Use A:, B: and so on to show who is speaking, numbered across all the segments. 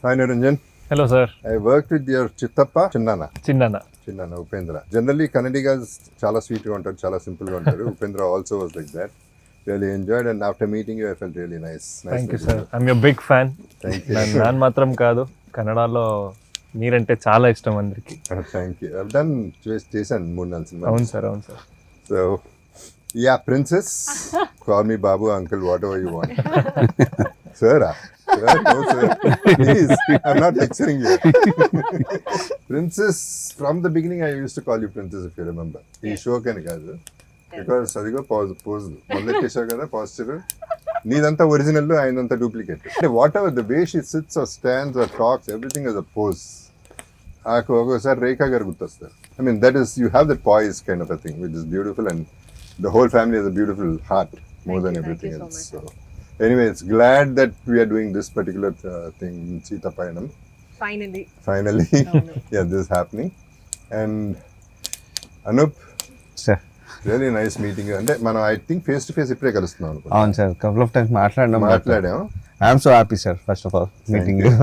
A: Hi Niranjan.
B: Hello, sir.
A: I worked with your Chittappa,
B: Chinnana.
A: Upendra. Generally, Kannadigas chala sweet గా ఉంటారు, చాలా simple గా ఉంటారు. Upendra also was like that. Really enjoyed, and after meeting you, I felt really nice.
B: Thank you, sir. I'm your big fan.
A: Thank you.
B: ನಾನು మాత్రం కాదు, కన్నడలో మీరంటే చాలా ఇష్టం అందరికి.
A: Thank you. I've done చేశాను 3-4 సినిమాలు.
B: అవును sir.
A: So, yeah, Princess, call me Babu, uncle, whatever you want. Sir, no sir, please, I'm not lecturing you. Princess, from the beginning I used to call you Princess, if you remember. ఈ show కని కాదు, because అదిగో pose మొదలెట్టేసావు కదా posture, నీదంతా original, ఆయనంతా duplicate. అంటే whatever the way she sits or stands or talks, everything is a pose. నాకు ఒక్కోసారి రేఖా గారు గుర్తొస్తారు. I mean, that is, you have that poise kind of a thing, which is beautiful, and the whole family has a beautiful heart more than everything else. So, anyway, it's glad that we are doing this particular thing, Sita Payanam. Finally, yeah, this is happening. And Anup,
C: sir,
A: really nice meeting you. And మనం I think face to face ఇప్పుడే కలుస్తున్నాం అనుకుంటా.
C: అవును sir, couple of times మాట్లాడాం. I am so happy, sir, first of all, meeting you.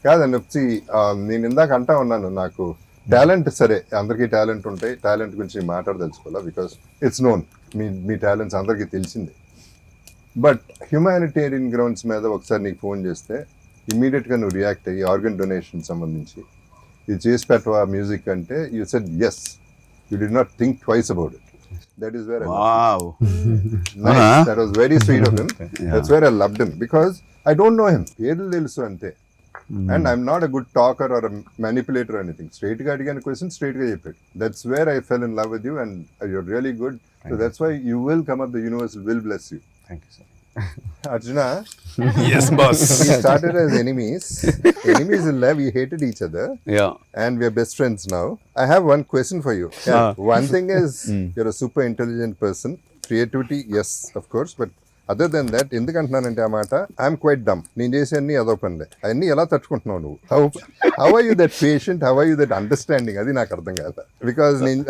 A: కాదండి, నేను ఇందాక అంటా ఉన్నాను, నాకు టాలెంట్, సరే అందరికీ టాలెంట్ ఉంటాయి, టాలెంట్ గురించి మాట్లాడదలుచుకోవాలా, బికాస్ ఇట్స్ నోన్, మీ టాలెంట్స్ అందరికీ తెలిసిందే. బట్ హ్యూమానిటేరియన్ గ్రౌండ్స్ మీద ఒకసారి నీకు ఫోన్ చేస్తే ఇమీడియట్గా నువ్వు రియాక్ట్ అయ్యి ఆర్గన్ డొనేషన్ సంబంధించి ఇది చేసి పెట్టవా మ్యూజిక్ అంటే, you said yes, you did not think twice about it. That is where that was very sweet of him. That's where I loved him, because I don't know him, పేర్లు తెలుసు అంతే. And I'm not a good talker or a manipulator or anything. Straight ga adigana question, straight ga cheppadu. That's where I fell in love with you, and you're really good. So that's why you will come up, the universe will bless you.
C: Thank you, sir.
A: Arjuna,
C: Yes, boss.
A: we started as enemies in love, we hated each other.
C: Yeah.
A: And we are best friends now. I have one question for you. Yeah. One thing is, you're a super intelligent person. Creativity, yes, of course, but other than that, ఎందుకంటున్నానంటే ఆ మాట, I'm quite డమ్. నేను చేసే అన్ని అదో పనులే, అవన్నీ ఎలా తట్టుకుంటున్నావు నువ్వు? How are you that patient, how are you that understanding? అది నాకు అర్థం కాదు. బికాజ్ నేను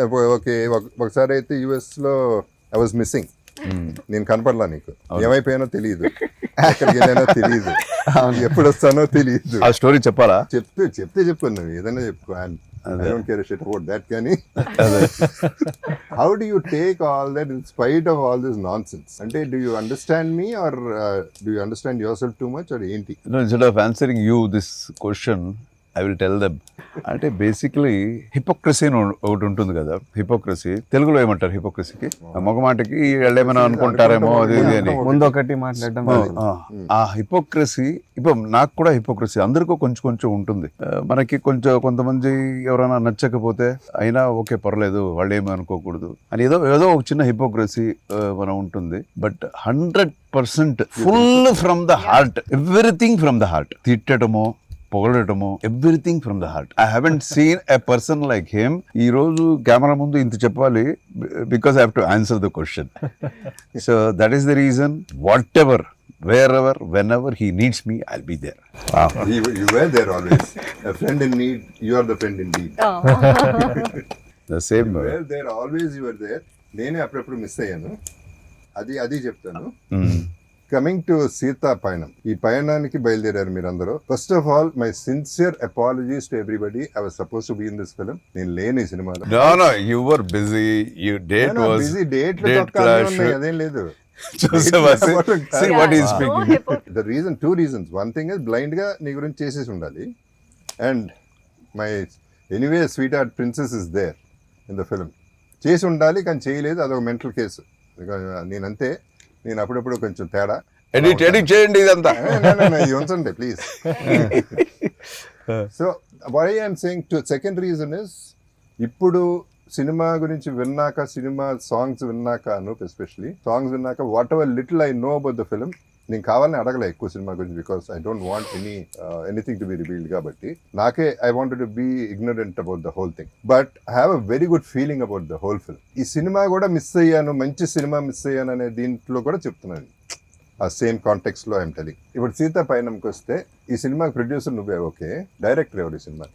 A: ఒకసారి అయితే యుఎస్లో ఐ వాజ్ మిస్సింగ్, నేను కనపడలా, నీకు ఏమైపోయానో తెలియదు, ఎక్కడికి వెళ్ళానో తెలియదు, ఎప్పుడు వస్తానో తెలియదు.
C: ఆ స్టోరీ చెప్పాలా?
A: చెప్తే చెప్పు, నువ్వు ఏదైనా చెప్పుకో. I don't care a shit about that, కానీ how do you take all that in spite of all this nonsense? అంటే do you understand me, or do you understand yourself too much, or ఏంటి?
D: No, instead of answering you this question, I will tell them. అంటే basically hypocrisy అని ఒకటి ఉంటుంది కదా. Hypocrisy తెలుగులో ఏమంటారు? హిపోక్రసీకి మొగమాటకి ఏమైనా అనుకుంటారేమో అది ఇది అని
C: ముందు ఒకటి మాట్లాడడం.
D: ఆ హిపోక్రసీ, ఇప్పుడు నాకు కూడా హిపోక్రసీ అందరికీ కొంచెం ఉంటుంది. మనకి కొంతమంది ఎవరైనా నచ్చకపోతే అయినా ఓకే పర్లేదు, వాళ్ళు ఏమీ అనుకోకూడదు అని ఏదో ఒక చిన్న హిపోక్రసీ మనం ఉంటుంది. But 100% full from the heart, everything from the heart. తిట్టడమో పొగడటము, everything from the heart. I haven't seen a person like him. ఈ రోజు కెమెరా ముందు ఇంత చెప్పాలి, because I have to answer the question. So that is the reason. Whatever, wherever, whenever he needs me, I'll be there.
A: Wow. You were there always. A friend in need, you are the friend indeed.
D: The same
A: you
D: way.
A: were there always, you were there. నేనే అప్పుడప్పుడు miss అయ్యాను, అది చెప్తాను. Coming to Sita పయనం, ఈ పయనానికి బయలుదేరారు మీరందరూ. First of all, my sincere apologies to everybody. I was suppose to be in this film. నేను లేని ఈ సినిమాలో.
D: No, you were busy. Your date was
A: busy,
D: date
A: date అదేం లేదు.
D: Joseph, see what he is speaking.
A: The reason, 2 reasons. One thing is, blind గా నీ గురించి చేసేసి ఉండాలి. And my anyway sweetheart princess is there in the film. చేసి ఉండాలి కానీ చేయలేదు, అదొక మెంటల్ కేసు. నేనంతే, నేను అప్పుడప్పుడు కొంచెం తేడా.
D: ఎడిట్ చేయండి ఇదంతా.
A: ఇది ఉంచండి please. So why I'm saying to, second reason is, ఇప్పుడు సినిమా గురించి విన్నాక, సినిమా సాంగ్స్ విన్నాక, ఎస్పెషలీ సాంగ్స్ విన్నాక, whatever little I know about the film, నేను కావాలని అడగలే ఎక్కువ సినిమా గురించి, because I don't want anything to be revealed. కాబట్టి నాకే I wanted to be ignorant about the whole thing, but I have a very good feeling about the whole film. ఈ cinema కూడా miss అయ్యాను, మంచి cinema miss అయ్యాను అనే దీంట్లో కూడా చెప్తున్నాను. ఆ సేమ్ కాంటెక్స్ట్ లో ఐఎమ్ టెలింగ్. ఇప్పుడు సీతా పయనంకి వస్తే, ఈ సినిమాకి ప్రొడ్యూసర్ నువ్వే, ఓకే, డైరెక్టర్ ఎవరు ఈ సినిమా?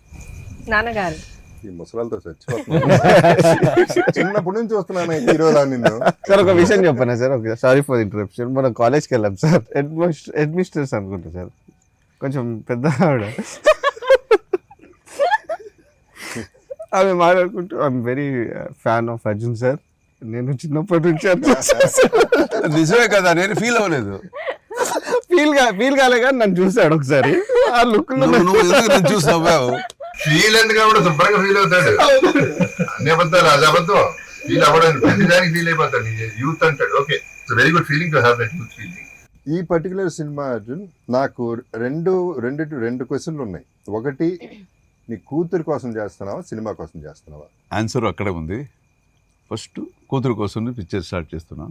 E: నాన్నగారు.
A: ఈ ముసలాలతో చచ్చిపోతున్నా, చిన్నప్పటి నుంచి వస్తున్నాను హీరోలా నిన్ను.
C: సార్ ఒక విషయం చెప్పనా సార్, సారీ ఫర్ ఇంటరప్షన్. మనం కాలేజ్కి వెళ్ళాం సార్, హెడ్ మిస్టర్స్ అనుకుంటా సార్. కొంచెం పెద్ద ఆవిడ. ఆమె మాట్లాడుకుంటూ I'm very fan of Arjun sir, నేను చిన్నప్పటి నుంచి అర్జున్ సార్
D: నిజమే కదా, నేను ఫీల్ అవ్వలేదు.
C: ఫీల్ కాలే కానీ నన్ను చూసాడు ఒకసారి. ఆ లుక్
D: నువ్వు ఎందుకు నన్ను చూసి నవ్వావు?
A: ఫీల్ ఎందుకు కూడా శుభ్రంగా ఫీల్ అవుతాడు. అన్ని అబద్ధాలు అది అబద్ధం. ఫీల్ అవ్వడానికి ప్రతిదానికి ఫీల్ అయిపోతాడు. యూత్ అంటాడు. Okay, it's very good feeling to have that youth feeling. ఈ పర్టికులర్ సినిమా అర్జున్ నాకు రెండు క్వశ్చన్లు ఉన్నాయి. ఒకటి, నీ కూతురు కోసం చేస్తున్నావా సినిమా కోసం చేస్తున్నావా?
D: ఆన్సర్ అక్కడే ఉంది. ఫస్ట్ కూతురు కోసం పిక్చర్ స్టార్ట్ చేస్తున్నాం.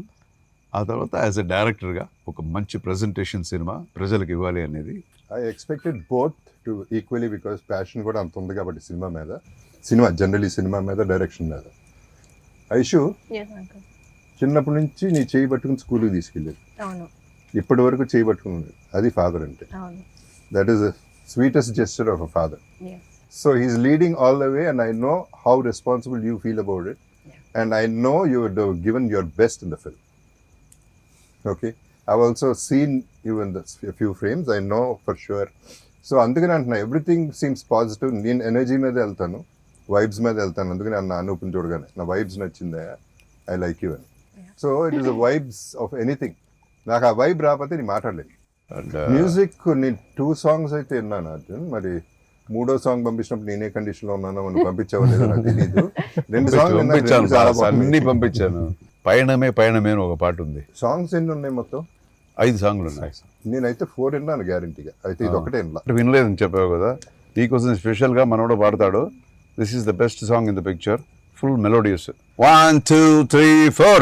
D: ఆ తర్వాత యాజ్ ఎ డైరెక్టర్గా ఒక మంచి ప్రజెంటేషన్ సినిమా ప్రజలకు ఇవ్వాలి అనేది.
A: I expected both to equally because passion కూడా అంత ఉంది కాబట్టి సినిమా జనరలీ సినిమా మీద డైరెక్షన్ మీద. ఐషు చిన్నప్పటి నుంచి నీ చేయి పట్టుకుని స్కూల్కి తీసుకెళ్ళేది, ఇప్పటి వరకు చేయి పట్టుకుని, అది ఫాదర్ అంటే. That is the sweetest gesture of a father. So he's leading all the way, and I know how responsible you feel about it, and I know you have given your best in the film. Okay, I've also seen you in a few frames. I know for sure. So అందుకని అంటున్నా, everything seems positive. నేను energy మీద వెళ్తాను, vibes మీద వెళ్తాను. అందుకని అనూపుని చూడగానే నా వైబ్స్ నచ్చిందా, ఐ లైక్ యూ అని. So it is the vibes of anything. నాకు ఆ వైబ్ రాకపోతే నేను మాట్లాడలేదు. మ్యూజిక్ నేను 2 songs అయితే విన్నాను అర్జున్. మరి 3వ సాంగ్ పంపించినప్పుడు నేనే కండిషన్ లో ఉన్నాను, మనం పంపించావో లేదో నాకు తెలియదు. 2 songs
D: అన్ని పంపించాను. పయనమే పయనమే అని ఒక పాట ఉంది.
A: సాంగ్స్ ఎన్ని ఉన్నాయి మొత్తం?
D: 5 songs ఉన్నాయి.
A: నేనైతే 4 విన్నాను గ్యారంటీగా. అయితే ఇది ఒకటే వినలా.
D: వినలేదని చెప్పావు కదా, నీకోసం స్పెషల్గా మనోడు పాడతాడు. This is the best song in the picture, full melodious. 1 2 3 4.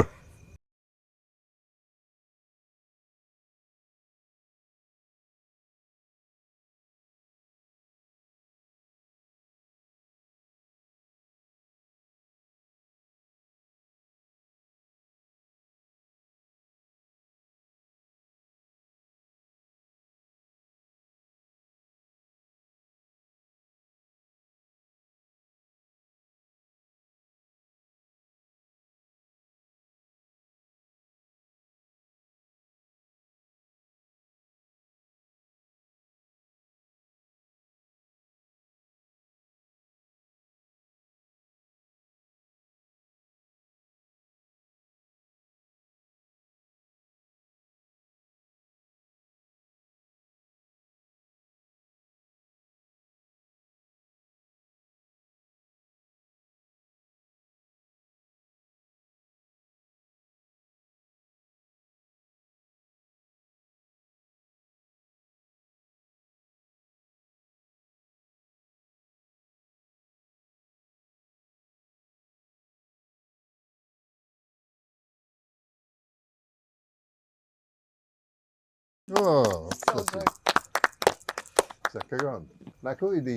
A: చక్కగా ఉంది. నాకు ఇది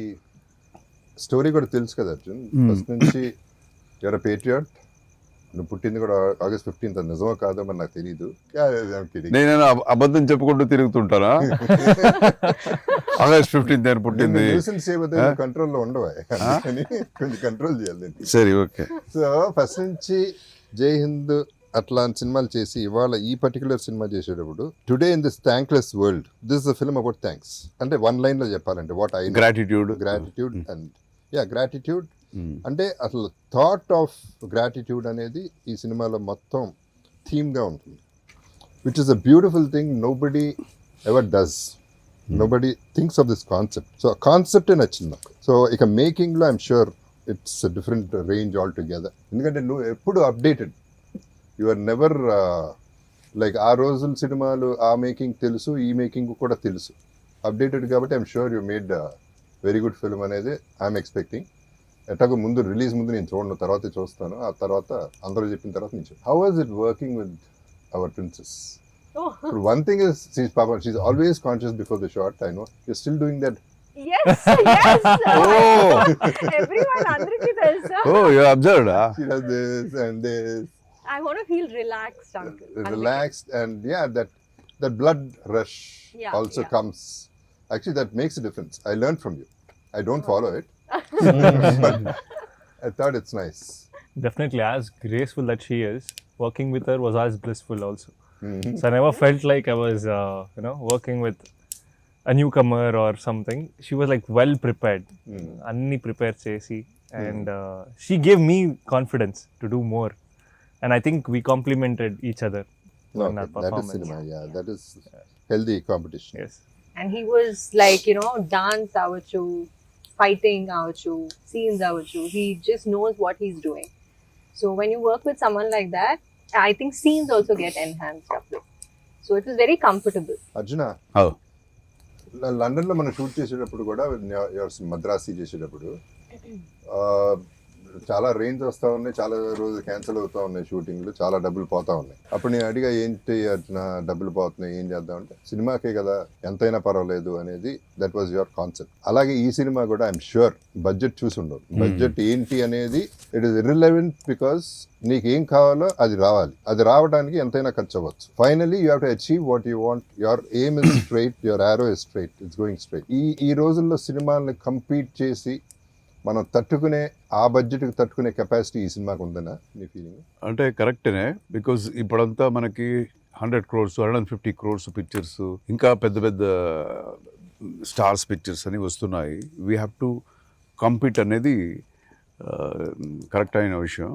A: స్టోరీ కూడా తెలుసు కదా అర్జున్, ఫస్ట్ నుంచి. Your a Patriot. నువ్వు పుట్టింది కూడా August 15th. నిజమో కాదో మరి నాకు తెలియదు.
D: నేను అబద్ధం చెప్పుకుంటూ తిరుగుతుంటానా? August 15th నేను పుట్టింది.
A: కంట్రోల్లో ఉండవా, కొంచెం కంట్రోల్ చేయాలి.
D: సరే, ఓకే.
A: సో ఫస్ట్ నుంచి జై హింద్ అట్లాంటి సినిమాలు చేసి ఇవాళ ఈ పర్టికులర్ సినిమా చేసేటప్పుడు, today in this thankless world, this is a film about thanks. అంటే 1 line లో చెప్పాలంటే what I
D: gratitude
A: and gratitude. అంటే అసలు థాట్ ఆఫ్ గ్రాటిట్యూడ్ అనేది ఈ సినిమాలో మొత్తం థీమ్గా ఉంటుంది, which is a beautiful thing. Nobody ever does, nobody thinks of this concept. So ఆ కాన్సెప్టే నచ్చింది నాకు. సో ఇక మేకింగ్లో I'm sure it's different range all together. ఎందుకంటే నువ్వు ఎప్పుడు updated, you are never like ఆ రోజుల సినిమాలు ఆ మేకింగ్ తెలుసు, ఈ మేకింగ్ కూడా తెలుసు, అప్డేటెడ్. కాబట్టి I'm sure you made very good film అనేది ఐఎమ్ ఎక్స్పెక్టింగ్. ఎట్లాగో ముందు రిలీజ్ ముందు నేను చూడను, తర్వాత చూస్తాను. ఆ తర్వాత అందరూ చెప్పిన తర్వాత నేను how was it working with our princess? One thing is she's always conscious before the shot. I know you're still doing that.
E: Yes.
D: Oh.
E: Everyone అందరికీ తెలుసు.
D: Oh, you observed, huh?
A: She does this and this.
E: I want to feel relaxed, uncle.
A: Relaxed, and yeah, that blood rush also comes. Actually, that makes a difference. I learned from you. I don't follow it, but I thought it's nice.
B: Definitely, as graceful that she is, working with her was as blissful also. So I never felt like I was, working with a newcomer or something, she was like well prepared.
A: Mm.
B: Anni prepare chesi, and she gave me confidence to do more. And I think we complemented each other in
A: Okay,
B: our
A: that is
B: performance.
A: cinema. Yeah, that is healthy competition.
B: Yes.
E: And he was like, you know, dance avachu, fighting avachu, scenes avachu. He just knows what he's doing. So when you work with someone like that, I think scenes also get enhanced up there. So it was very comfortable.
A: Arjuna
D: Oh.
A: London లో మనం shoot చేసేటప్పుడు కూడా మద్రాసి చేసేటప్పుడు ఆ, చాలా range వస్తూ ఉన్నాయి, చాలా రోజులు క్యాన్సిల్ అవుతూ ఉన్నాయి షూటింగ్లు, చాలా డబ్బులు పోతా ఉన్నాయి. అప్పుడు నేను అడిగా ఏంటి అర్జున డబ్బులు పోతున్నాయి ఏం చేద్దాం అంటే సినిమాకే కదా ఎంతైనా పర్వాలేదు అనేది. That was your concept. అలాగే ఈ సినిమా కూడా ఐఎమ్ ష్యూర్ బడ్జెట్ చూసి ఉండవు. బడ్జెట్ ఏంటి అనేది ఇట్ ఈస్ ఇర్రిలెవెంట్, బికాస్ నీకు ఏం కావాలో అది రావాలి. అది రావడానికి ఎంతైనా ఖర్చు అవ్వచ్చు. Finally you have to achieve what you want. Your aim is straight, your arrow is straight, it's going straight. ఈ రోజుల్లో సినిమాల్ని కంపీట్ చేసి మనం తట్టుకునే ఆ బడ్జెట్కి తట్టుకునే కెపాసిటీ ఈ సినిమాకి ఉందనా నీ ఫీలింగ్?
D: అంటే కరెక్టేనే, బికాజ్ ఇప్పుడంతా మనకి 100 crores 150 crores పిక్చర్స్, ఇంకా పెద్ద పెద్ద స్టార్స్ పిక్చర్స్ అని వస్తున్నాయి. వీ హ్యావ్ టు కంపీట్ అనేది కరెక్ట్ అయిన విషయం.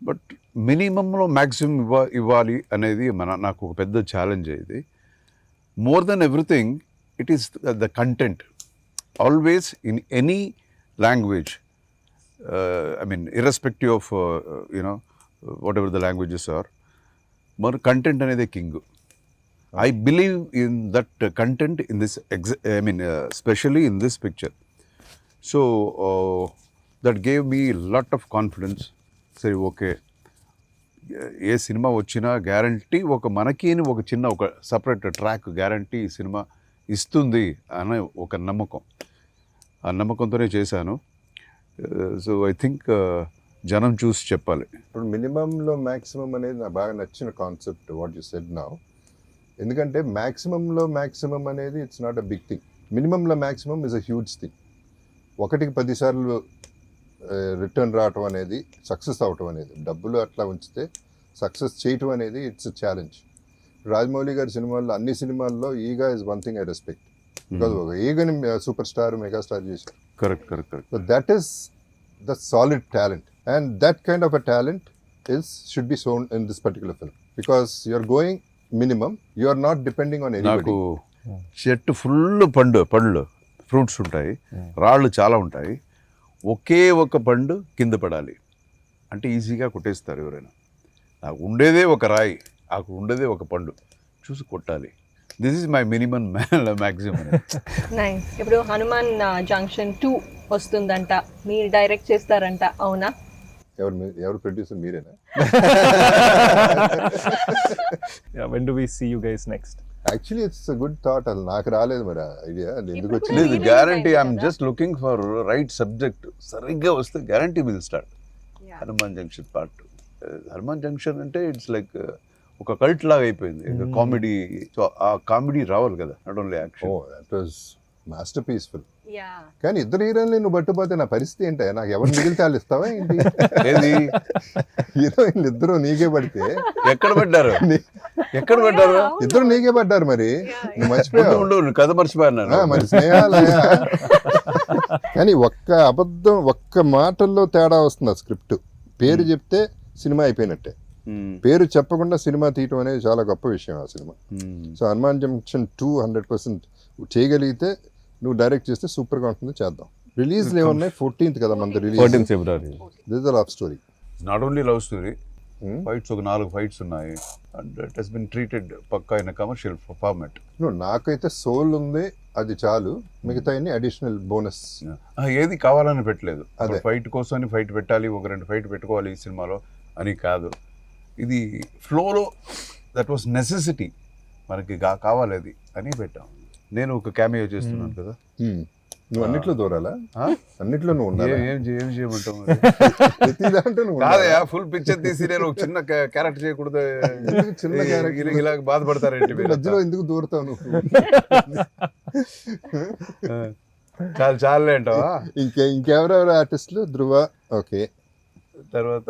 D: బట్ మినిమంలో మ్యాక్సిమం ఇవ్వాలి అనేది నాకు ఒక పెద్ద ఛాలెంజ్. ఇది more than everything it is the content. Always in any language, I mean irrespective of whatever the languages are, more content another king. I believe in that content in this especially in this picture. So that gave me a lot of confidence. Say okay, A cinema వచ్చినా guarantee ఒక మనకి ఒక చిన్న ఒక separate track guarantee cinema ఇస్తుంది అనే ఒక నమ్మకం. ఆ నమ్మకంతోనే చేశాను. సో ఐ థింక్ జనం చూసి చెప్పాలి.
A: ఇప్పుడు మినిమంలో మ్యాక్సిమం అనేది నాకు బాగా నచ్చిన concept what you said now. ఎందుకంటే మ్యాక్సిమంలో మ్యాక్సిమం అనేది it's not a big thing. మినిమంలో maximum is a huge thing. 1కి 10 సార్లు రిటర్న్ రావటం అనేది, సక్సెస్ అవటం అనేది, డబ్బులు అట్లా ఉంచితే సక్సెస్ చేయటం అనేది ఇట్స్ అ ఛాలెంజ్. రాజమౌళి గారి సినిమాల్లో అన్ని సినిమాల్లో Eega is one thing I respect. Because ఒక ఈగని సూపర్ స్టార్ మెగాస్టార్ చేశారు.
D: Correct.
A: So that is the solid talent, and that kind of a talent should be shown in this particular film, because you are going minimum, you are not depending on anybody.
D: నాకు చెట్టు full పండ్లు fruits ఉంటాయి, రాళ్ళు చాలా ఉంటాయి, ఒకే ఒక పండు కింద పడాలి అంటే ఈజీగా కొట్టేస్తారు ఎవరైనా. నాకు ఉండేదే ఒక రాయి, నాకు ఉండేదే ఒక పండు, చూసి కొట్టాలి. This is my minimum maximum.
E: Nice. ఇప్పుడు హనుమాన్ జంక్షన్ 2 వస్తుందంట, మీరు డైరెక్ట్ చేస్తారంట, అవునా?
A: ఎవరు ప్రొడ్యూసర్ మీరేనా?
B: Yeah, when do we see you guys next?
A: Actually it's a good thought. అది నాకు రాలేదు మరి ఐడియా, ఎందుకు వచ్చింది?
D: లేదు, guarantee I'm just looking for right subject. సరిగ్గా వస్తే guarantee will start. Hanuman junction part 2. Hanuman junction అంటే ఇట్స్ లైక్ ఒక కల్ట్ లాగా అయిపోయింది. కామెడీ, సో ఆ కామెడీ రావాలి కదా, not only action.
A: That was masterpiece film.
E: Yeah.
A: కానీ ఇద్దరు హీరోయిన్లు నువ్వు పట్టుపోతే నా పరిస్థితి ఏంటి? నాకు ఎవరు మిగిలితే వాళ్ళు ఇస్తావా ఏంటి?
D: ఏది
A: హీరోయిన్లు ఇద్దరు నీకే పడితే
D: ఎక్కడ పడ్డారు? ఎక్కడ పడ్డారు?
A: ఇద్దరు నీకే పడ్డారు మరి. నువ్వు మర్చిపోయావు.
D: ఉండు కథ మర్చిపోయాను.
A: మరి స్నేహాలయా. కానీ ఒక్క అబద్ధం, ఒక్క మాటల్లో తేడా వస్తుంది. ఆ స్క్రిప్ట్ పేరు చెప్తే సినిమా అయిపోయినట్టే. పేరు చెప్పకుండా సినిమా తీయటం అనేది చాలా గొప్ప విషయం ఆ సినిమా. సో హనుమాన్ జంక్షన్ 2 100% చేయగలిగితే, నువ్వు డైరెక్ట్ చేస్తే సూపర్గా ఉంటుంది, చేద్దాం. రిలీజ్లు ఏమున్నాయి? 14th కదా మనది release.
B: 14th February.
A: This is the love story.
D: Not only love story, fights ఒక 4 ఫైట్స్ ఉన్నాయి. And it has been treated పక్కా ఇన్ కమర్షియల్ ఫార్మాట్.
A: నాకైతే సోల్ ఉంది, అది చాలు. మిగతా అడిషనల్ బోనస్
D: ఏది కావాలని పెట్టలేదు.
A: అదే
D: ఫైట్ కోసం ఫైట్ పెట్టాలి, ఒక 2 ఫైట్ పెట్టుకోవాలి ఈ సినిమాలో అని కాదు. ఇది ఫ్లోలో దట్ వాస్ నెసెసిటీ, మనకి కావాలి అది అని పెట్టాం. నేను ఒక క్యామియో చేస్తున్నాను కదా.
A: నువ్వు అన్నిట్లో దూరాలా? అన్నిట్లో నువ్వు ఉండాలి.
D: ఏం చేయమంటావు?
A: ప్రతి దాంట్లో నువ్వు
D: కాదయా, ఫుల్ పిక్చర్ తీసి నేను ఒక చిన్న క్యారెక్టర్ చేయకూడదు,
A: చిన్న క్యారెక్టర్
D: ఇలా బాధపడతారేంటి?
A: మధ్యలో ఎందుకు దూరుతావు నువ్వు?
D: చాలే అంటావా?
A: ఇంకెవరెవరు ఆర్టిస్టులు? ధృవ, ఓకే.
D: తర్వాత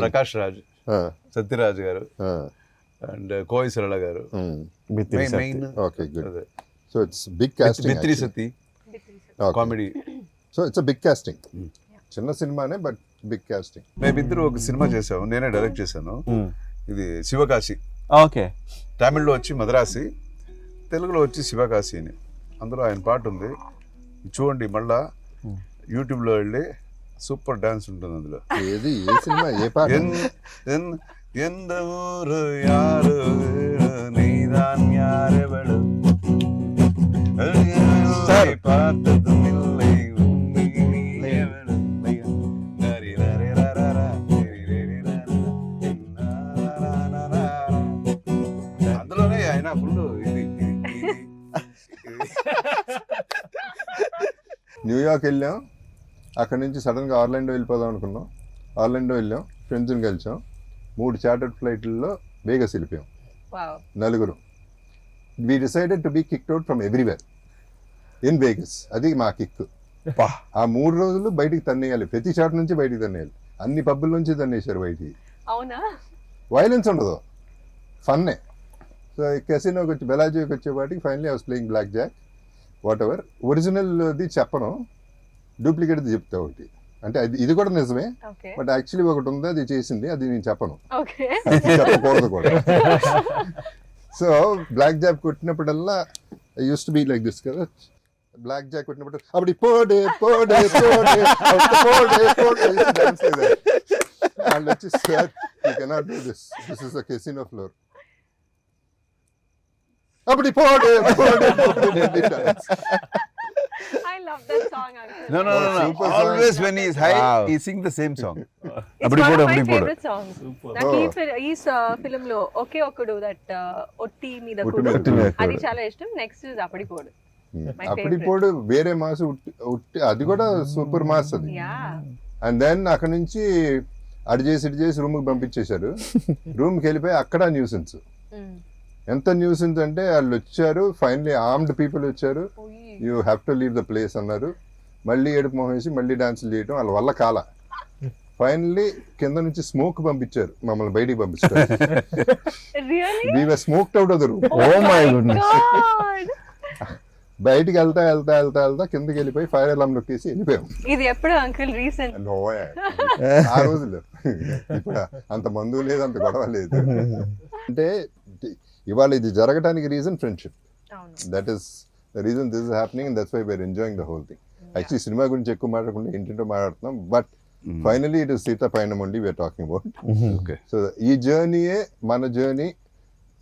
D: Prakash Raj, Sathyaraj garu, and Kovai Sarala garu.
A: Okay good. So it's big casting.
D: Bithiri Sathi comedy.
A: So it's big casting. చిన్న సినిమానే బట్ బిగ్ కాస్టింగ్.
D: మేమిద్దరు ఒక సినిమా చేసాము, నేనే డైరెక్ట్ చేశాను. ఇది శివకాశి.
C: ఓకే.
D: తమిళ్లో వచ్చి మద్రాసి, తెలుగులో వచ్చి శివకాశి అని. అందులో ఆయన పాట ఉంది, చూడండి మళ్ళా యూట్యూబ్లో వెళ్ళి. సూపర్ డాన్స్ ఉంటుంది అందులో.
A: ఏది ఏ సినిమా ఏ పాట?
D: எந்த ஊரு யாரு நீதான் யாரெவளு பார்த்ததும் இல்லை అందులోనే ఆయన ఫుల్ ఇది
A: న్యూయార్క్ వెళ్ళాం, అక్కడ నుంచి సడన్గా ఆర్లాండో వెళ్ళిపోదాం అనుకున్నాం. ఆర్లాండో వెళ్ళాం, ఫ్రెండ్స్ని కలిసాం. 3 చార్టర్డ్ ఫ్లైట్లలో వేగస్ వెళ్ళిపోయాం, నలుగురు. We decided to be kicked out from everywhere in Vegas. అది మా కిక్. ఆ 3 రోజులు బయటికి తన్నేయాలి, ప్రతి చాట్ నుంచి బయటికి తన్నేయాలి. అన్ని పబ్బుల నుంచి తన్నేశారు బయటికి.
E: అవునా?
A: వైలెన్స్ ఉండదు, ఫన్నే. సో కెసినోకి వచ్చి బెలాజీకి వచ్చేవాటికి finally I was playing blackjack. Whatever. ఒరిజినల్ది చెప్పను, డూప్లికేట్ది చెప్తా ఒకటి. అంటే ఇది కూడా నిజమే, బట్ యాక్చువల్లీ ఒకటి ఉంది, అది చేసింది, అది నేను చెప్పను, చెప్పకూడదు కూడా. సో బ్లాక్ జాక్ కొట్టినప్పుడల్లా used to be like this కదా. బ్లాక్ జాక్ కొట్టినప్పుడు అప్పుడు పోడే పోడే పోడే పోడే పోడే డాన్స్ చేయాలి. వాళ్ళు వచ్చి sir you cannot do this, this is a casino floor. అప్పుడు పోడే పోడే పోడే dance.
E: I love that song, Uncle.
D: No. Always when he is high, he sings the same song.
E: It's one of my favorite songs. ఈ film లో ఒకే ఒకడు that ఒట్టి మీద కూడా అది చాలా ఇష్టం. Next is అప్పడిపోడు.
A: అప్పడిపోడు వేరే మాస్, అది కూడా సూపర్ మాస్ అది. అండ్ దెన్ అక్కడ నుంచి అడి చేసి రూమ్కి పంపించేశారు. రూమ్కి వెళ్ళిపోయి అక్కడ న్యూసెన్స్. ఎంత న్యూసెన్స్ అంటే వాళ్ళు వచ్చారు, ఫైనలీ ఆర్మ్డ్ పీపుల్ వచ్చారు, you have to leave the place అన్నారు. మళ్ళీ ఏడుపు మొహం వేసి మళ్ళీ డాన్సులు చేయడం వాళ్ళ వల్ల కాల. ఫైనల్లీ కింద నుంచి స్మోక్ పంపించారు, మమ్మల్ని బయటికి పంపించారు. We were smoked out of the room.
C: Oh my goodness.
A: బయటికి వెళ్తా కిందకి వెళ్ళిపోయి ఫైర్ అలారం నొక్కేసి వెళ్ళిపోయాం.
E: ఇది ఎప్పుడు అంకుల్? రీసెంట్?
A: ఆ రోజులు ఇప్పుడు అంత మందు లేదు, అంత గొడవ లేదు. అంటే ఇవాళ ఇది జరగడానికి reason friendship. That is the reason this is happening, and that's why we're enjoying the whole thing. Actually cinema గురించి ఎక్కువ మాట్లాడకుండా ఇంటింటో మాట్లాడుతున్నాం, but finally it is Seetha Payanam only we're talking about. So ఈ జర్నీయే మన జర్నీ.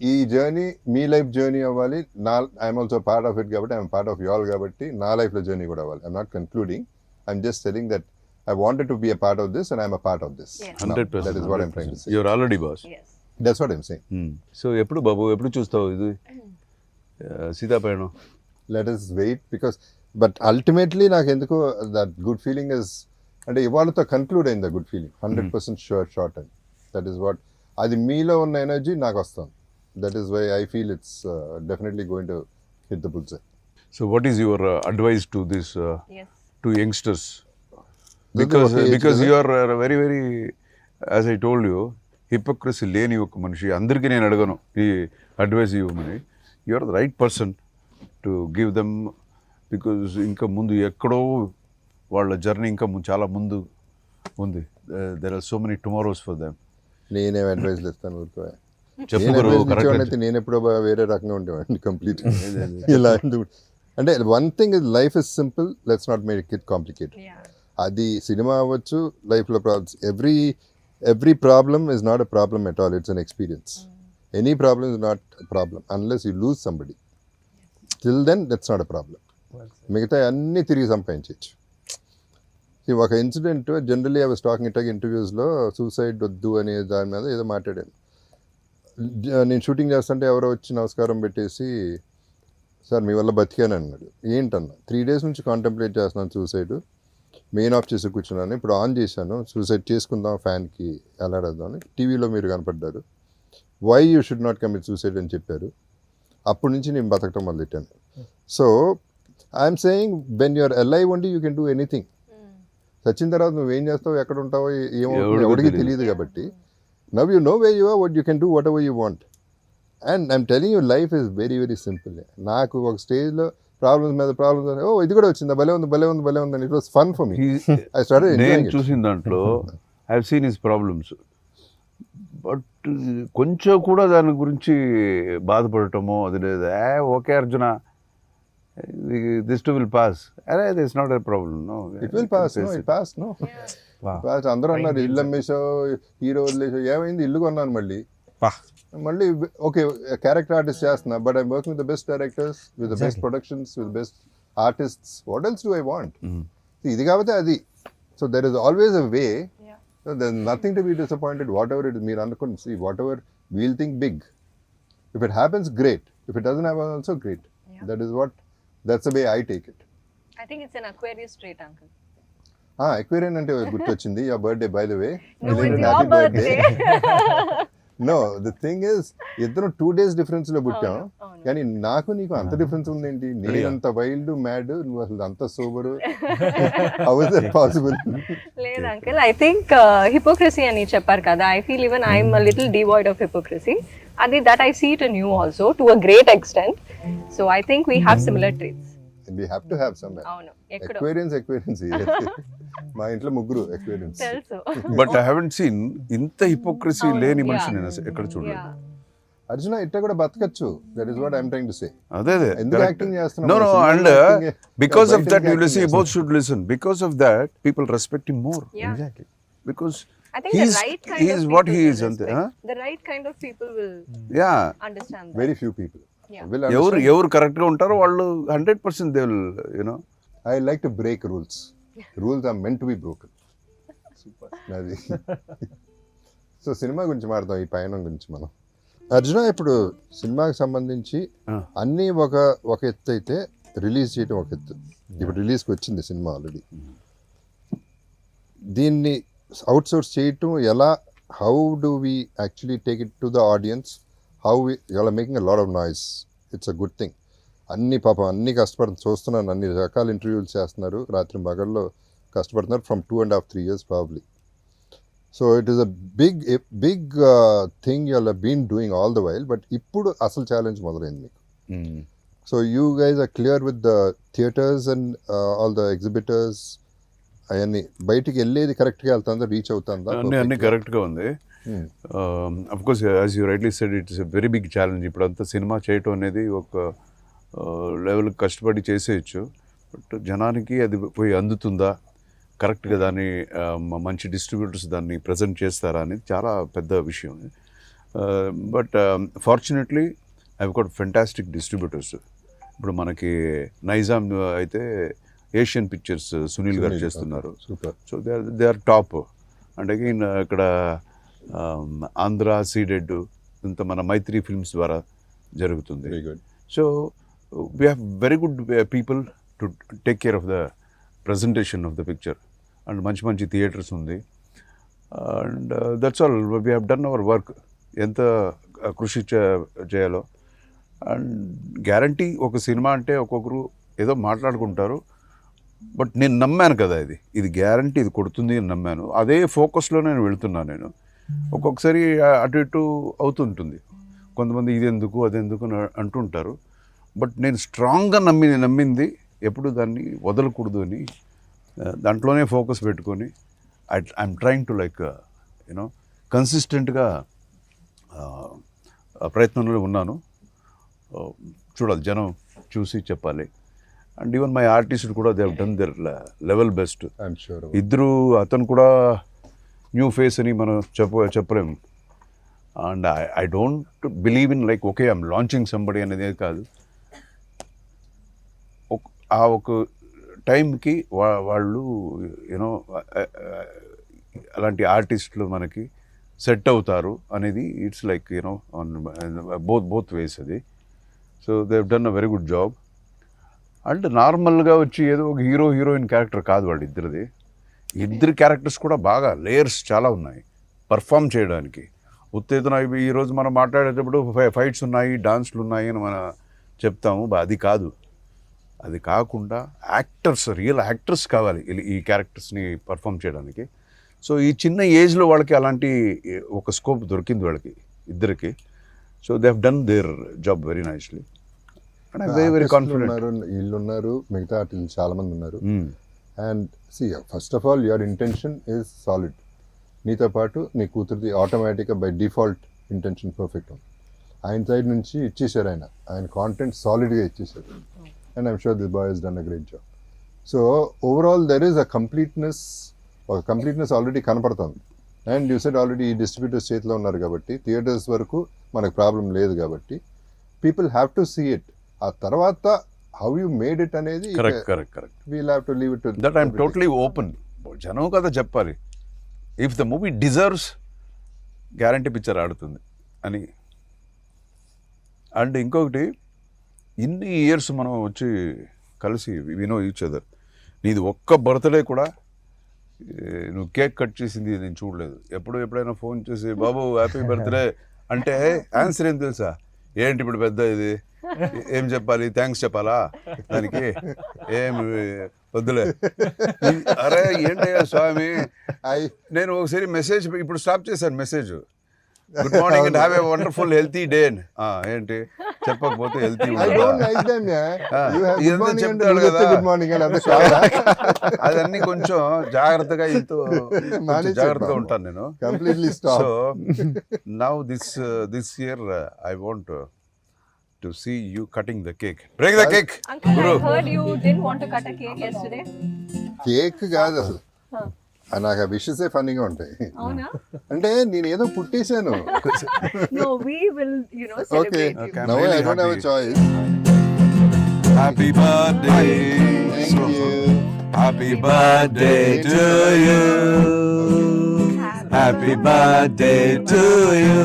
A: ఈ జర్నీ మీ లైఫ్ జర్నీ అవ్వాలి. I'm also part of it కాబట్టి, I'm part of you all కాబట్టి నా లైఫ్లో జర్నీ కూడా అవ్వాలి. I'm not concluding, I'm just telling that I wanted to be a part of this, and I'm a part of this.
D: 100%.
A: That is what I'm trying to say.
D: You're already boss.
E: Yes.
A: That's what I'm saying.
D: So ఎప్పుడు బాబు ఎప్పుడు చూస్తావు ఇది సీతాపయనం?
A: Let us wait, because but ultimately నాకు ఎందుకో that good feeling is, అంటే ఇవాళతో conclude అయింది good feeling. 100% sure short and that is what, అది మీలో ఉన్న ఎనర్జీ నాకు వస్తుంది. That is why I feel it's definitely going to hit the bullseye.
D: So what is your advice to this
E: Yes.
D: to youngsters? Because you are very very, as I told you, hypocrisy లేని ఒక మనిషి. అందరికీ నేను అడగను ఈ advice ఇవ్వమని. You are the right person to give them, because ఇంకా ముందు ఎక్కడో వాళ్ళ జర్నీ ఇంకా చాలా ముందు ఉంది. There are so many tomorrows for them.
A: నేనేం అడ్వైజ్లు ఇస్తాను ఊరుకో.
D: చెప్పు.
A: నేను ఎప్పుడో వేరే రకంగా ఉండేవాడిని కంప్లీట్. ఇలా అంటే one thing is life is simple, let's not make it complicated. అది సినిమా అవ్వచ్చు, లైఫ్లో problems, every problem is not a problem at all, it's an experience. Any problem is not a problem unless you lose somebody. Till then that's not a problem. మిగతా అన్నీ తిరిగి సంపాదించవచ్చు. ఒక incident, generally I was talking it ఇంటర్వ్యూస్లో, suicide వద్దు అనే దాని మీద ఏదో మాట్లాడాను. నేను షూటింగ్ చేస్తుంటే ఎవరో వచ్చి నమస్కారం పెట్టేసి, సార్ మీ వల్ల బతికాను అన్నాడు. ఏంటన్నా, 3 days నుంచి కాంటెంప్లేట్ చేస్తున్నాను సూసైడ్, మెయిన్ ఆఫ్ చేసి కూర్చున్నాను, ఇప్పుడు ఆన్ చేశాను, సూసైడ్ చేసుకుందాం ఫ్యాన్కి ఎలాడేద్దామని, టీవీలో మీరు కనపడ్డారు, why you should not commit suicide అని చెప్పారు. అప్పటి నుంచి నేను బతకటం మొదలెట్టాను. So I'm saying when you're alive only you can do anything. చచ్చిన తర్వాత నువ్వేం చేస్తావు, ఎక్కడ ఉంటావో ఏమో ఎవరికి తెలియదు కాబట్టి, now you know where you are, what you can do whatever you want. And I'm telling you life is very very simple. నాకు ఒక స్టేజ్లో ప్రాబ్లమ్స్ మీద ప్రాబ్లమ్స్, ఓ ఇది కూడా వచ్చిందా, భలే ఉంది అని. It was fun for me. I started
D: నేను
A: ఎంజాయింగ్ ఇట్.
D: చూసిన దాంట్లో I have seen his problems, but కొంచెం కూడా దాని గురించి బాధపడటమో అది లేదు. Okay Arjuna, this too will pass, అరే this not a problem, no
A: it will pass. No it pass. No pass. అందరూ అన్నారు ఇల్లు అమ్మేసావు, హీరో వదిలేసావు. ఏమైంది, ఇల్లు కొన్నాను మళ్ళీ. మళ్ళీ ఓకే క్యారెక్టర్ ఆర్టిస్ట్ చేస్తున్నా, but I'm working with the best directors, with the best productions, with best artists. What else do I want? ఇది కాబట్టి అది. So there is always a way. There is nothing to be disappointed what ever it is. మీరు అనుకోండి, see whatever we'll think big, if it happens great, if it doesn't happen also great. That's the way I take it.
E: I think it's an Aquarius trait, uncle.
A: Aquarian అంటే గుర్తొచ్చింది. your birthday by the way.
E: No, it's
A: Belated
E: your
A: happy
E: birthday.
A: No, the thing is ఇద్దరు 2 days difference లో పుట్టాం.
E: అవును.
A: కానీ నాకు నీకు అంత డిఫరెన్స్ ఉందేంటి? నేనంత వైల్డ్ మ్యాడ్, నువ్వు అసలు అంత sober. How is that possible?
E: లేదు అంకుల్, ఐ థింక్ హిపోక్రసీ అని చెప్పారు కదా. I feel even I'm a little devoid of hypocrisy. అది that I see it in you also to a great extent. So I think we have similar traits.
A: We have to have some.
E: అవును, ఎక్కడో
A: Aquarians. మా ఇంట్లో ముగ్గురు Aquarians.
E: తెలుసు.
D: But I haven't seen ఇంత hypocrisy లేని మనిషి నేను ఎక్కడ చూడలేదు.
A: అర్జున ఇట్లా కూడా బతకచ్చు. That is what I'm trying to say.
D: అదే
A: ఎందుకు యాక్టింగ్ చేస్తున్నావు?
D: No, and because of that, you see, both should listen. Because of that, people respect him more.
E: Yeah.
D: Exactly. Because
E: I think the right kind
D: he
E: of
D: is what
E: people
D: he
E: will
D: is. Ante,
E: respect. The right kind of people will
D: yeah.
E: understand that.
A: Very few people
E: Yeah.
A: will
D: ఎవరు
A: understand.
D: ఎవరు correct గా ఉంటారో వాళ్ళు 100% they will, you know.
A: I like to break rules. Rules are meant to be broken. Super. అది. So cinema గురించి మాట్లాడదాం, ఈ పయనం గురించి మనం. అర్జున, ఇప్పుడు సినిమాకి సంబంధించి అన్నీ ఒక ఎత్తు అయితే రిలీజ్ చేయడం ఒక ఎత్తు. ఇప్పుడు రిలీజ్కి వచ్చింది సినిమా ఆల్రెడీ. దీన్ని అవుట్ సోర్స్ చేయటం ఎలా? How do we actually take it to the audience? How you are making a lot of noise. It's a good thing. అన్ని కష్టపడుతుంది, చూస్తున్నాను. అన్ని రకాల ఇంటర్వ్యూలు చేస్తున్నారు, రాత్రి మగల్లో కష్టపడుతున్నారు. From 2.5-3 years probably. So it is a big thing you are been doing all the while. But ఇప్పుడు అసలు ఛాలెంజ్ మొదలైంది మీకు. So you guys are clear with the theatres and all the exhibitors. అవన్నీ బయటికి వెళ్ళేది కరెక్ట్గా వెళ్తుందా, రీచ్ అవుతుందా?
D: అన్ని కరెక్ట్గా ఉంది. Of course as you rightly said, it's a very big challenge. ఇప్పుడు అంతా సినిమా చేయటం అనేది ఒక లెవెల్ కష్టపడి చేసేయచ్చు. బట్ జనానికి అది పోయి అందుతుందా, కరెక్ట్గా దాన్ని మంచి డిస్ట్రిబ్యూటర్స్ దాన్ని ప్రజెంట్ చేస్తారా అనేది చాలా పెద్ద విషయం. But fortunately I got fantastic distributors. ఇప్పుడు మనకి నైజాం అయితే ఏషియన్ పిక్చర్స్ సునీల్ గారు చేస్తున్నారు. So they are top. And again ఇక్కడ ఆంధ్ర సీడెడ్ ఇంత మన మైత్రి ఫిల్మ్స్ ద్వారా జరుగుతుంది. So we have very good people to take care of the presentation of the picture, and మంచి థియేటర్స్ ఉంది. And that's all. We have done our work. ఎంత కృషి చేయాలో. అండ్ గ్యారంటీ ఒక సినిమా అంటే ఒక్కొక్కరు ఏదో మాట్లాడుకుంటారు, బట్ నేను నమ్మాను కదా, ఇది గ్యారంటీ ఇది కొడుతుంది అని నమ్మాను. అదే ఫోకస్లో నేను వెళ్తున్నాను. నేను ఒక్కొక్కసారి అటు ఇటు అవుతుంటుంది. కొంతమంది ఇది ఎందుకు అదెందుకు అంటుంటారు. బట్ నేను స్ట్రాంగ్గా నమ్మింది ఎప్పుడు దాన్ని వదలకూడదు అని దాంట్లోనే ఫోకస్ పెట్టుకొని I'm trying to like you know కన్సిస్టెంట్గా ప్రయత్నంలో ఉన్నాను. చూడాలి, జనం చూసి చెప్పాలి. అండ్ ఈవెన్ మై ఆర్టిస్ట్ కూడా they have done their level best. ఇద్దరు, అతను కూడా న్యూ ఫేస్ అని మనం చెప్పలేము. And I don't believe in like okay I'm launching somebody అనేది కాదు. ఆ ఒక టైంకి వాళ్ళు యూనో అలాంటి ఆర్టిస్టులు మనకి సెట్ అవుతారు అనేది it's like you know on both ways అది. So they have done a very good job. And నార్మల్గా వచ్చి ఏదో ఒక హీరోయిన్ క్యారెక్టర్ కాదు వాళ్ళు ఇద్దరిది. ఇద్దరు క్యారెక్టర్స్ కూడా బాగా లేయర్స్ చాలా ఉన్నాయి పర్ఫామ్ చేయడానికి. ఉత్తేజన ఈరోజు మనం మాట్లాడేటప్పుడు ఫైట్స్ ఉన్నాయి, డాన్స్లు ఉన్నాయి అని మనం చెప్తాము. అది కాదు. అది కాకుండా యాక్టర్స్, రియల్ యాక్టర్స్ కావాలి ఈ క్యారెక్టర్స్ని పర్ఫామ్ చేయడానికి. సో ఈ చిన్న ఏజ్లో వాళ్ళకి అలాంటి ఒక స్కోప్ దొరికింది వాళ్ళకి ఇద్దరికి. So they have done their job very nicely and I very very confident.
A: ఉన్నారు, వీళ్ళు ఉన్నారు, మిగతా ఆర్టిస్టులు చాలా మంది ఉన్నారు. And see first of all your intention is solid. నీతో పాటు నీ కూతురిది ఆటోమేటిక్గా బై డిఫాల్ట్ ఇంటెన్షన్ పర్ఫెక్ట్ ఉంది. ఆయన సైడ్ నుంచి ఇచ్చేసారు, ఆయన కాంటెంట్ సాలిడ్గా ఇచ్చేసారు. And I'm sure this boy has done a great job. So overall there is a completeness, ఒక కంప్లీట్నెస్ ఆల్రెడీ కనపడుతుంది. అండ్ యూ సెడ్ ఆల్రెడీ ఈ డిస్ట్రిబ్యూటర్స్ చేతిలో ఉన్నారు కాబట్టి థియేటర్స్ వరకు మనకు ప్రాబ్లం లేదు కాబట్టి people have to see it. ఆ తర్వాత హౌ యూ మేడ్ ఇట్ అనేది
D: correct
A: we'll have to leave it to
D: that I'm totally open. జనం కదా చెప్పాలి. If the movie deserves guarantee picture ఆడుతుంది అని. అండ్ ఇంకొకటి, ఇన్ని ఇయర్స్ మనం వచ్చి కలిసి వి నో ఈచ్ అదర్. నీది ఒక్క బర్త్డే కూడా నువ్వు కేక్ కట్ చేసింది నేను చూడలేదు. ఎప్పుడైనా ఫోన్ చేసి బాబు హ్యాపీ బర్త్డే అంటే ఆన్సర్ ఏం తెలుసా? ఏంటి ఇప్పుడు పెద్ద ఇది, ఏం చెప్పాలి, థ్యాంక్స్ చెప్పాలా దానికి, ఏం వద్దులే. అరే ఏంటయ్యా స్వామి, నేను ఒకసారి మెసేజ్ ఇప్పుడు స్టాప్ చేశాను. Message good morning and have a wonderful healthy day అని. ఏంటి చెప్పకపోతే హెల్తీ చెప్తాడు కదా. అదన్నీ కొంచెం జాగ్రత్తగా జాగ్రత్తగా ఉంటాను నేను. So now this year I want to see you cutting the cake. Break the cake.
E: Uncle, I heard you didn't want to cut a cake yesterday.
A: Cake కాదు అసలు, నాకు ఆ విషెసే ఫన్నీగా ఉంటాయి.
E: అవునా?
A: అంటే నేను ఏదో పుట్టేశాను.
E: No, we will,
A: Okay,
E: celebrate you.
A: now I don't have a choice.
D: Happy birthday.
A: Thank you.
D: Happy birthday to you. Happy birthday to you.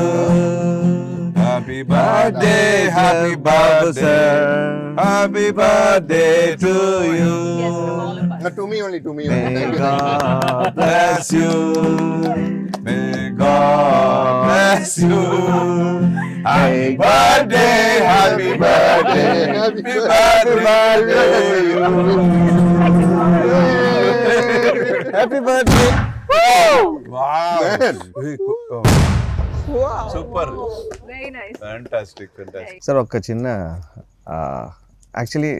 D: Happy birthday, happy birthday to you.
E: Yes, from all of us.
A: To me only.
D: May God bless you. May God bless you. Happy birthday to you. Happy birthday. Wow. Super.
E: Very nice.
D: Fantastic.
C: Sir ఒక చిన్న actually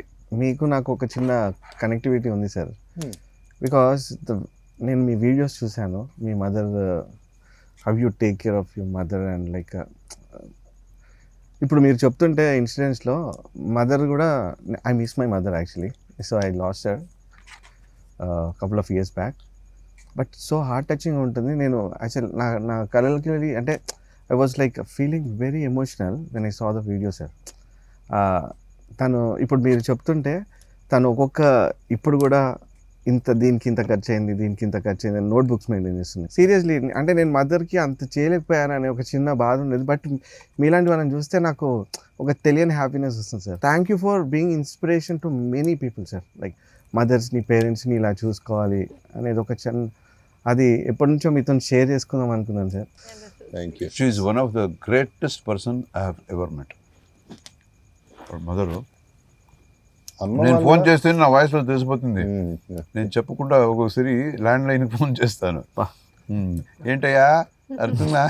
C: మీకు నాకు ఒక చిన్న connectivity ఉంది sir. Because నేను మీ videos చూశాను. మీ mother, how you take care of your mother and like ఇప్పుడు మీరు చెప్తుంటే ఇన్సిడెంట్స్లో మదర్ కూడా, I miss my mother actually. So I lost her couple of years back. But so heart touching ఉంటుంది. నేను యాక్చువల్ నా కళలకి వెళ్ళి అంటే I was like feeling very emotional when I saw the video sir. తను ఇప్పుడు మీరు చెప్తుంటే తను ఒక్కొక్క ఇప్పుడు కూడా దీనికి ఇంత ఖర్చు అయింది, దీనికి ఇంత ఖర్చు అయింది, నోట్బుక్స్ మెయింటైన్ చేస్తుంది. సీరియస్లీ అంటే నేను మదర్కి అంత చేయలేకపోయాను అనే ఒక చిన్న బాధ ఉండేది. బట్ మీలాంటి వాళ్ళని చూస్తే నాకు ఒక తెలియని హ్యాపీనెస్ వస్తుంది sir. Thank you for being inspiration to many people sir. Like మదర్స్ని, పేరెంట్స్ని ఇలా చూసుకోవాలి అనేది ఒక చిన్న, అది ఎప్పటి నుంచో మీతో షేర్ చేసుకుందాం అనుకున్నాను sir.
A: Thank you.
D: She is one of the greatest person I have ever met. Her mother. నేను ఫోన్ చేస్తే నా వాయిస్లో తెలిసిపోతుంది. నేను చెప్పకుండా ఒక్కొక్కసారి ల్యాండ్ లైన్ ఫోన్ చేస్తాను. ఏంటయ్యా అర్థంగా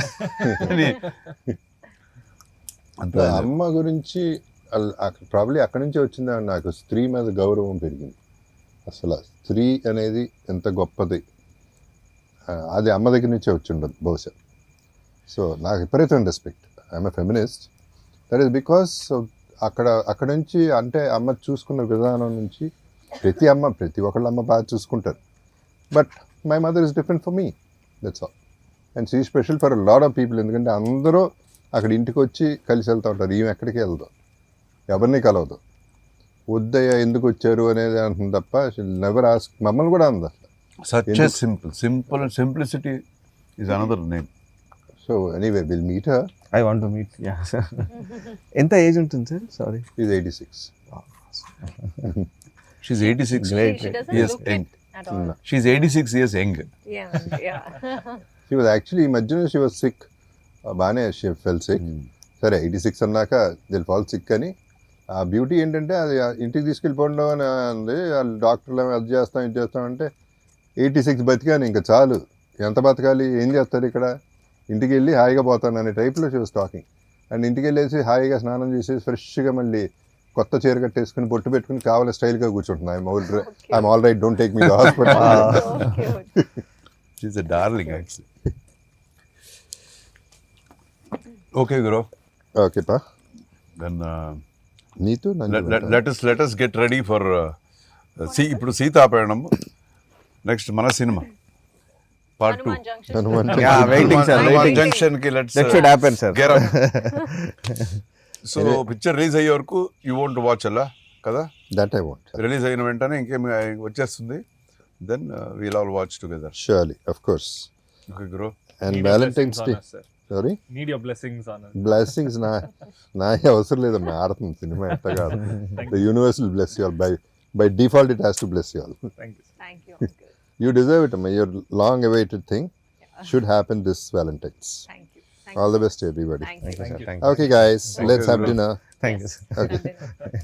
D: అని.
A: అమ్మ గురించి ప్రాబ్లీ అక్కడి నుంచే వచ్చిందా నాకు స్త్రీ మీద గౌరవం పెరిగింది. అసలు స్త్రీ అనేది ఎంత గొప్పది, అది అమ్మ దగ్గర నుంచే వచ్చి ఉండదు బహుశా. సో నాకు విపరీతం respect. I'm a feminist. That is because అక్కడ నుంచి అంటే అమ్మ చూసుకున్న విధానం నుంచి ప్రతి ఒక్కళ్ళ అమ్మ బాగా చూసుకుంటారు. But my mother is different for me, that's all. And she special for lot of people. ఎందుకంటే అందరూ అక్కడ ఇంటికి వచ్చి కలిసి వెళ్తూ ఉంటారు. ఈమె ఎక్కడికి వెళ్దాం, ఎవరిని కలవదు. వద్దయ్య ఎందుకు వచ్చారు అనేది అంటుంది తప్ప నెవర్ ఆస్క్. మమ్మల్ని కూడా అంది అసలు.
D: Such a simple and simplicity is another name.
A: So anyway, we'll meet her.
C: I want to meet. Yeah, sir. ఎంత ఏజ్ ఉంటుంది sir? Sorry.
A: She's 86.
D: She's 86.
E: She doesn't
D: Yes,
E: look
D: young.
E: it at all.
D: She's 86 years young.
E: Yeah.
A: She was actually, ఈ మధ్యన she was sick. బాగానే she felt sick. సరే 86 అన్నాక they'll fall sick అని. ఆ beauty ఏంటంటే అది ఇంటికి తీసుకెళ్ళిపోవడం అని అంది. వాళ్ళు డాక్టర్లు అది చేస్తాం ఇది చేస్తామంటే 86 బతికాను ఇంకా చాలు, ఎంత బతకాలి, ఏం చేస్తారు ఇక్కడ, ఇంటికి వెళ్ళి హాయిగా పోతాను అనే టైప్లో షీ వాస్ టాకింగ్. అండ్ ఇంటికి వెళ్ళేసి హాయిగా స్నానం చేసేసి ఫ్రెష్గా మళ్ళీ కొత్త చీర కట్టేసుకుని బొట్టు పెట్టుకుని కావాలి స్టైల్గా కూర్చుంటున్నాను. I'm all right, don't take me to hospital.
E: So cute.
D: She is a darling actually. Okay గురు,
A: ఓకే పా,
D: దెన్
A: నీతో
D: let us get ready for ఇప్పుడు సీతాపయణం. నెక్స్ట్ మన cinema part 2
E: Hanuman Junction.
A: Hanuman
C: Yeah, waiting, sir.
E: waiting.
D: Junction కి
C: That should happen, sir.
D: So picture release అయ్యే వరకు you want watch అలా కదా.
A: That I want.
D: రిలీజ్ అయిన వెంటనే ఇంకేం వచ్చేస్తుంది, then we'll all watch together.
A: Surely, of course.
D: Okay గురు.
A: And
B: Need your
A: Valentine's
B: blessings
A: day,
B: on us, sir.
A: Sorry,
B: Need your blessings on us.
A: Blessings నా అవసరం లేదమ్మా, ఆడుతుంది సినిమా ఎట్ట కాదు. The universe will bless you all, by default it has to bless you all.
B: Thank you.
E: Thank you, uncle.
A: You deserve it, amma. Your long awaited thing should happen this Valentine's.
E: Thank you.
A: All the best to everybody.
E: Thank
C: Thank
E: you.
C: you, sir.
B: you.
C: Thank you.
A: Okay guys, let's have
D: you.
A: dinner.
C: Thank you, sir.
A: Okay.
E: Dinner.